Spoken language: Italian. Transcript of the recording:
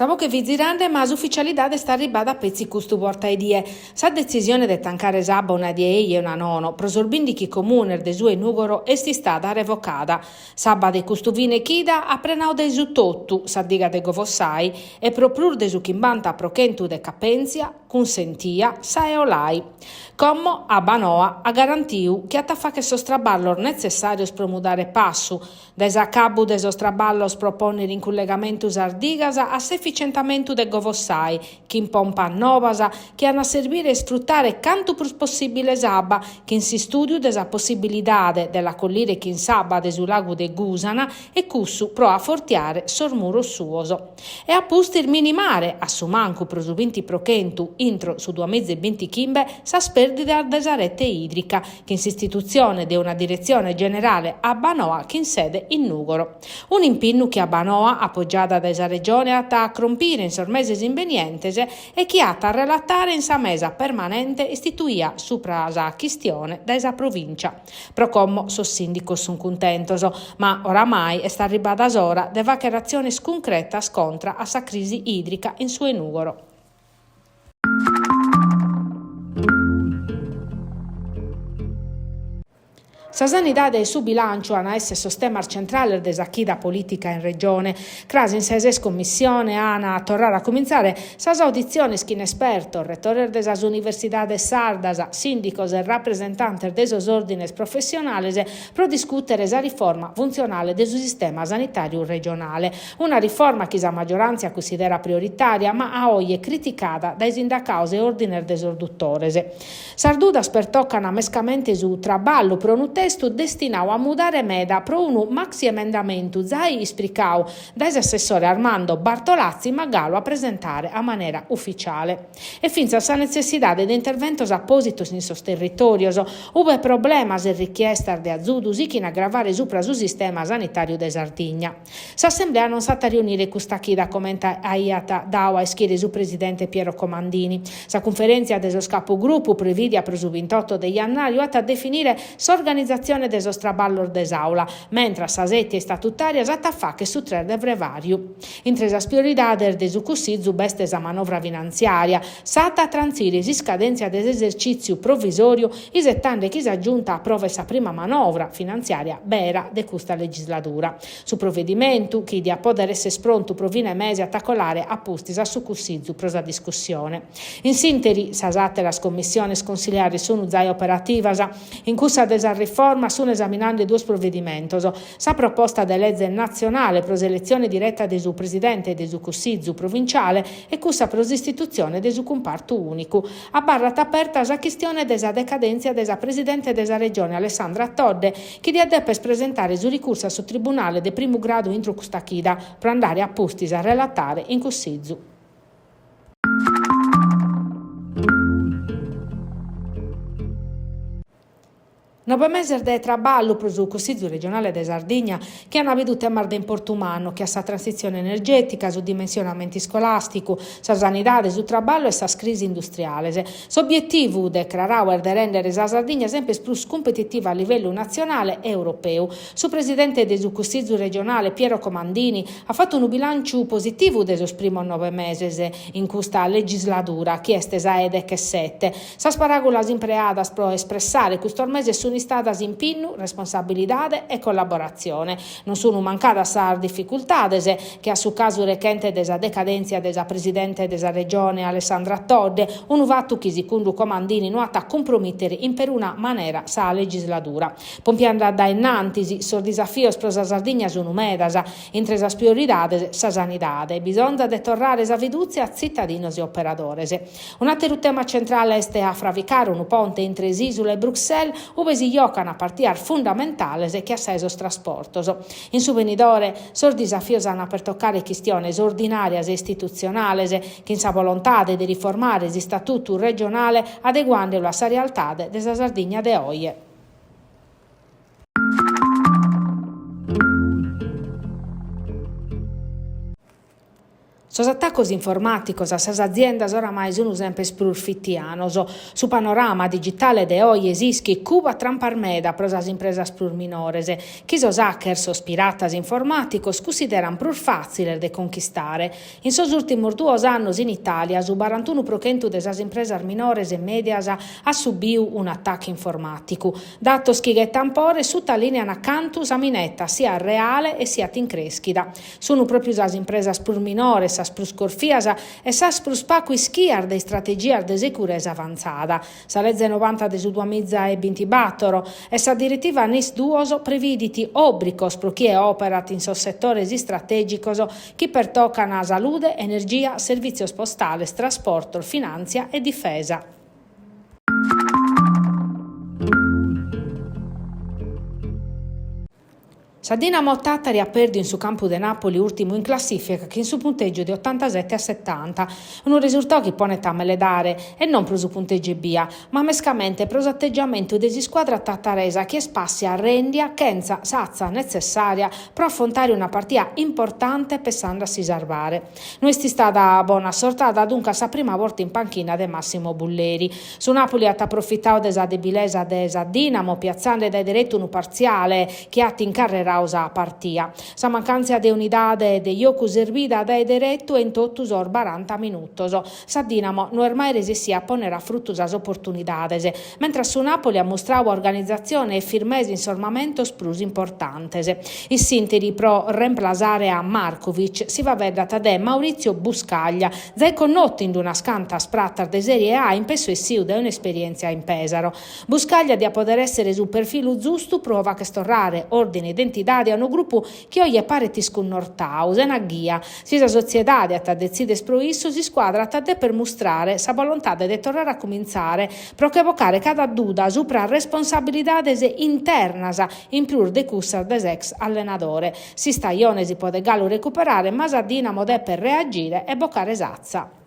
Savo che vizirande, ma l'ufficialità sta arribata a pezzi custu porta idee. Sa decisione di tancare sabba una di ei e una nono, prosorbindi chi comune de sue nugoro esti stata revocata. Sabba de custu vine chida a prenau de su tottu, sa diga de govossai, e proprur de su chimbanta prochentu de capenzia, consentia, sa eolai. Commo a Banoa a garantiu che attaffa che sostraballo necessario spromudare passu, desacabu de sostraballos proponere in collegamentus ardigasa a efficientamento de govossai, che in pompa novasa, che hanno a servire e sfruttare canto più possibile sabba, che in si studio desa possibilidade della collire che in sabba de su lago de Gusana e cussu pro a fortiare sormuro suoso. E a pustir minimare, a su manco prosubinti prochentu, intro su 2,20 chimbe, sa sperdita desarete idrica, che in istituzione de una direzione generale a Banoa che in sede in Nugoro. Un impinnu che a Banoa, appoggiata da esa regione, atta a crompire in sormeses invenientese e che atta a relatare in sa mesa permanente istituia supra sa chistione da esa provincia. Procommo so sindico sun contentoso, ma oramai è sta arribata s'ora de vache concreta scontra a sa crisi idrica in suo Nugoro. Sa sanità e su bilancio hanno esse sostemar centrale desa chida politica in regione. Crasi in seses commissione ana a tornare a cominciare sas audizioni che in esperto, rettore desas universidades sardas, sindicos e rappresentantes desos ordines professionales pro discutere sa riforma funzionale del sistema sanitario regionale. Una riforma che sa maggioranza considera prioritaria, ma a oggi è criticata dai sindacaus e ordiner desorduttores. Sardudas pertoccano amescamente su traballo pro un testo destinato a mudare meda pro un maxi emendamento zai ispricau dai assessore Armando Bartolazzi Magalo a presentare a maniera ufficiale. E finza sa necessità di interventos appositos in sos territorios, ube problemas e richiestas de azudus in aggravare supra su sistema sanitario de Sardigna. S'assemblea non sa riunire custa chida commenta aiata daua e schiede su presidente Piero Comandini. Sa conferenza de sos capogruppo previdia pro su 28 de jannaio a definire s'organizzazione de sos traballor desaula, mentre sa setti statutaria s'attaffa che su 3 de brevario. Intre sas prioridades de su cussizzu beste sa manovra finanziaria, sata transire si scadenzia dell'esercizio provvisorio isettande chi s'aggiunta approva sa prima manovra finanziaria bera de custa legislatura. Su provvedimento chi di a poter essere pronto provine mesi a tacolare appusti sa su cussizzu prosa discussione. In sintesi, sa satte las commissiones consigliari sono già operativas in cussa desa riforma sono esaminando i due provvedimenti. Sa proposta de legge nazionale pro selezione diretta de su presidente e de su cussizzu provinciale e cussa pro istituzione de su comparto unico. A barra aperta sa questione desa decadenza desa presidente desa regione Alessandra Todde che di adeppes presentare su ricorso su tribunale de primo grado intro custa chida pro andare a postis a relatare in cussizzu. Nove mesi de traballo pro su Consiglio regionale de Sardigna che hanno veduto a mar de importo umano, che ha sa transizione energetica, su dimensionamento scolastico, sa sanità, su traballo e sa crisi industriale. S'obiettivo de Crarauer de rendere sa Sardigna sempre più competitiva a livello nazionale e europeo. Su presidente de su Consiglio regionale Piero Comandini ha fatto un bilancio positivo de sos primo 9 mesi in questa legislatura, che è stesa ed che 7. Sa sparagolas impreadas pro espressare questo mese sono stadas in pinnu, responsabilidade e collaborazione. Non sono mancata sar difficoltades che a su caso recente desa decadenza desa presidente desa regione Alessandra Todde, un fatto che secondo Comandini non ha compromettere in per una maniera sa legislatura. Pompianda da innantisi, sos desafios pro sa Sardigna sono medasa, entre sas prioridades sa sanidade, bisogna de torrare sa fiducia a cittadinos e operadores. Un altro tema centrale è a fravicare un ponte entre Isula e Bruxelles, ove si giocano a partire fondamentali che assai sos trasportos. In su venidore, sos desafios hanno per toccare questioni ordinarias e istituzionali che in sa volontà di riformare il statuto regionale adeguandolo a sa realtà della Sardigna de oggi. Sos attacchi informaticos a sas aziendas oramai sono sempre sprurfittianos. Su panorama digitale de oggi esischi Cuba tramparmeda pro sas impresas prur minores. Chi sos hackers, sos piratas informaticos, consideran prur facile de conquistare. In sos ultimos 2 annos in Italia, su 41% de sas impresas minores e medias ha subiu un attacco informatico. Datos chi tampore sottolinean accanto a minetta sia reale e sia in crescita. Sono proprio sas impresas prur minores, sas prus corfias e sas prus pacui schiar de strategia de sicurezza avanzata. Sa legge 90 de su 2024 e sa direttiva NIS 2 previditi obbricos pro chi operat in sos settores strategicos chi pertoccano a salute, energia, servizios postales, trasporto, finanza e difesa. Sa Dinamo Tattari ha perduto in su campo de Napoli ultimo in classifica che in su punteggio di 87-70, un risultato che pone tammele dare e non pro su punteggio via, ma mescamente pro atteggiamento desi squadra tattaresa che spassia rendia Kenza sazza necessaria per affrontare una partita importante pensando a si salvare. Non è stata buona sortata dunque sa prima volta in panchina de Massimo Bulleri. Su Napoli ha approfittato desa debilesa desa Dinamo piazzando dai diretto un parziale che ha incarrerato a partia. Sa mancanza de unidade de iocu servida dai diretto in totus or 40 minutos. Sa Dinamo non è mai resistia a ponere a frutto as opportunidades, mentre su Napoli ha mostrato organizzazione e firmeza in sormamentos plus importantes. Il sinteri pro reemplazare a Markovic si va vedata de Maurizio Buscaglia, zai connotti in una scanta spratter de Serie A in peso e siu da un'esperienza in Pesaro. Buscaglia di a poter essere su perfilo giusto prova che storrare ordine identità a un gruppo che oggi appare tiscunnortau, una ghia. Si sa società a decide sproisso si squadra a per mostrare sa volontà di tornare a cominciare pro che evocare cada duda sopra responsabilidades internas in più de cussar des ex allenatore. Si sta Ione si può gallo recuperare ma sa Dinamo de per reagire e boccare esazza.